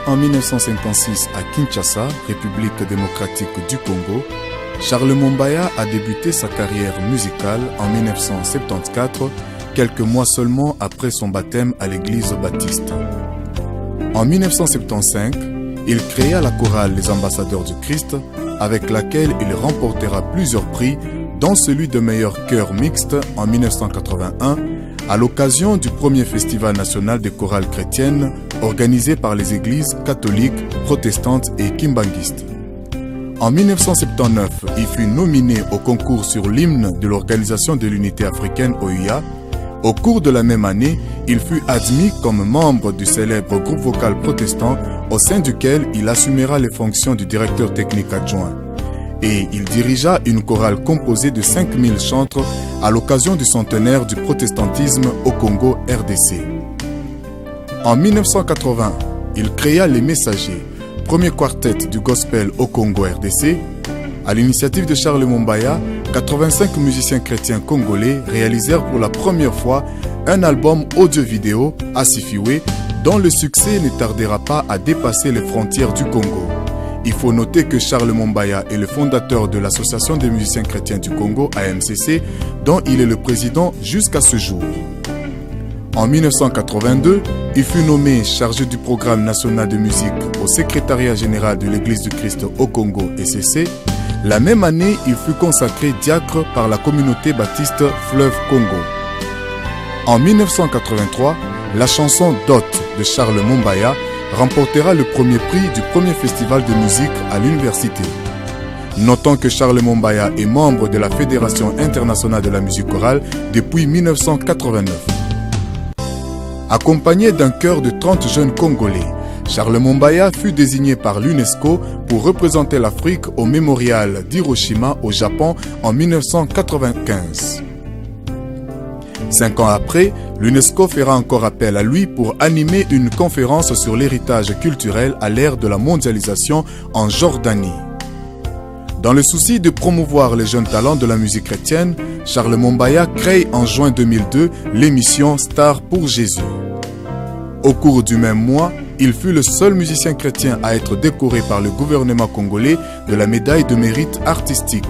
en 1956 à Kinshasa, République démocratique du Congo, Charles Mombaya a débuté sa carrière musicale en 1974, quelques mois seulement après son baptême à l'église baptiste. En 1975, il créa la chorale Les Ambassadeurs du Christ, avec laquelle il remportera plusieurs prix, dont celui de meilleur chœur mixte en 1981, à l'occasion du premier festival national des chorales chrétiennes organisé par les églises catholiques, protestantes et kimbanguistes. En 1979, il fut nominé au concours sur l'hymne de l'Organisation de l'Unité africaine OUA. Au cours de la même année, il fut admis comme membre du célèbre groupe vocal protestant au sein duquel il assumera les fonctions du directeur technique adjoint. Et il dirigea une chorale composée de 5000 chantres à l'occasion du centenaire du protestantisme au Congo RDC. En 1980, il créa Les Messagers, premier quartet du gospel au Congo RDC. À l'initiative de Charles Mombaya, 85 musiciens chrétiens congolais réalisèrent pour la première fois un album audio-vidéo, Asifiwe, dont le succès ne tardera pas à dépasser les frontières du Congo. Il faut noter que Charles Mombaya est le fondateur de l'Association des musiciens chrétiens du Congo, AMCC, dont il est le président jusqu'à ce jour. En 1982, il fut nommé chargé du programme national de musique au secrétariat général de l'Église du Christ au Congo, ECC. La même année, il fut consacré diacre par la communauté baptiste Fleuve Congo. En 1983, la chanson Dot de Charles Mombaya remportera le premier prix du premier festival de musique à l'université. Notons que Charles Mombaya est membre de la Fédération internationale de la musique chorale depuis 1989. Accompagné d'un chœur de 30 jeunes Congolais, Charles Mombaya fut désigné par l'UNESCO pour représenter l'Afrique au mémorial d'Hiroshima au Japon en 1995. 5 ans après, l'UNESCO fera encore appel à lui pour animer une conférence sur l'héritage culturel à l'ère de la mondialisation en Jordanie. Dans le souci de promouvoir les jeunes talents de la musique chrétienne, Charles Mombaya crée en juin 2002 l'émission Star pour Jésus. Au cours du même mois, il fut le seul musicien chrétien à être décoré par le gouvernement congolais de la médaille de mérite artistique.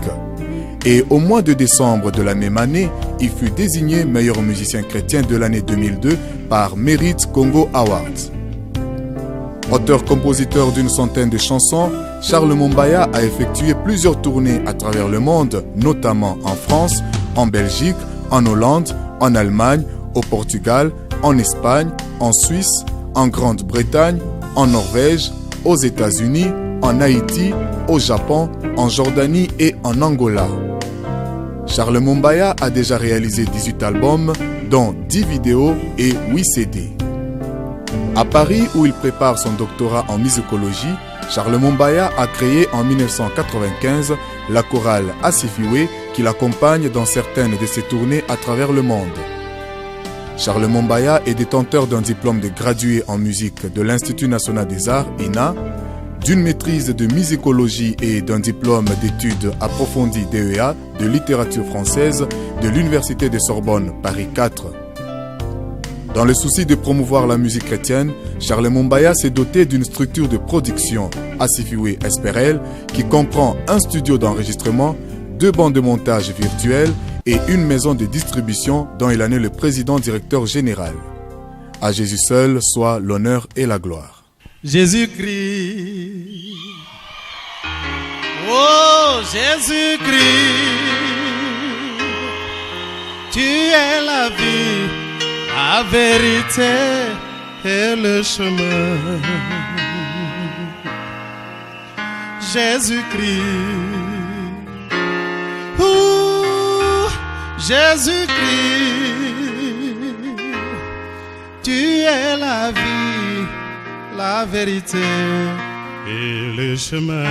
Et au mois de décembre de la même année, il fut désigné meilleur musicien chrétien de l'année 2002 par Merit Congo Awards. Auteur-compositeur d'une centaine de chansons, Charles Mombaya a effectué plusieurs tournées à travers le monde, notamment en France, en Belgique, en Hollande, en Allemagne, au Portugal, en Espagne, en Suisse, en Grande-Bretagne, en Norvège, aux États-Unis, en Haïti, au Japon, en Jordanie et en Angola. Charles Mombaya a déjà réalisé 18 albums, dont 10 vidéos et 8 CD. À Paris, où il prépare son doctorat en musicologie, Charles Mombaya a créé en 1995 la chorale Asifiwe qui l'accompagne dans certaines de ses tournées à travers le monde. Charles Mombaya est détenteur d'un diplôme de gradué en musique de l'Institut national des arts, INA, d'une maîtrise de musicologie et d'un diplôme d'études approfondies DEA de littérature française de l'Université de Sorbonne, Paris 4. Dans le souci de promouvoir la musique chrétienne, Charles Mombaya s'est doté d'une structure de production, Asifiwe Esperel, qui comprend un studio d'enregistrement, 2 bancs de montage virtuels et une maison de distribution dont il en est le président-directeur général. À Jésus seul soit l'honneur et la gloire. Jésus-Christ, oh Jésus-Christ, tu es la vie, la vérité et le chemin. Jésus-Christ, oh Jésus-Christ, tu es la vie, la vérité et le chemin.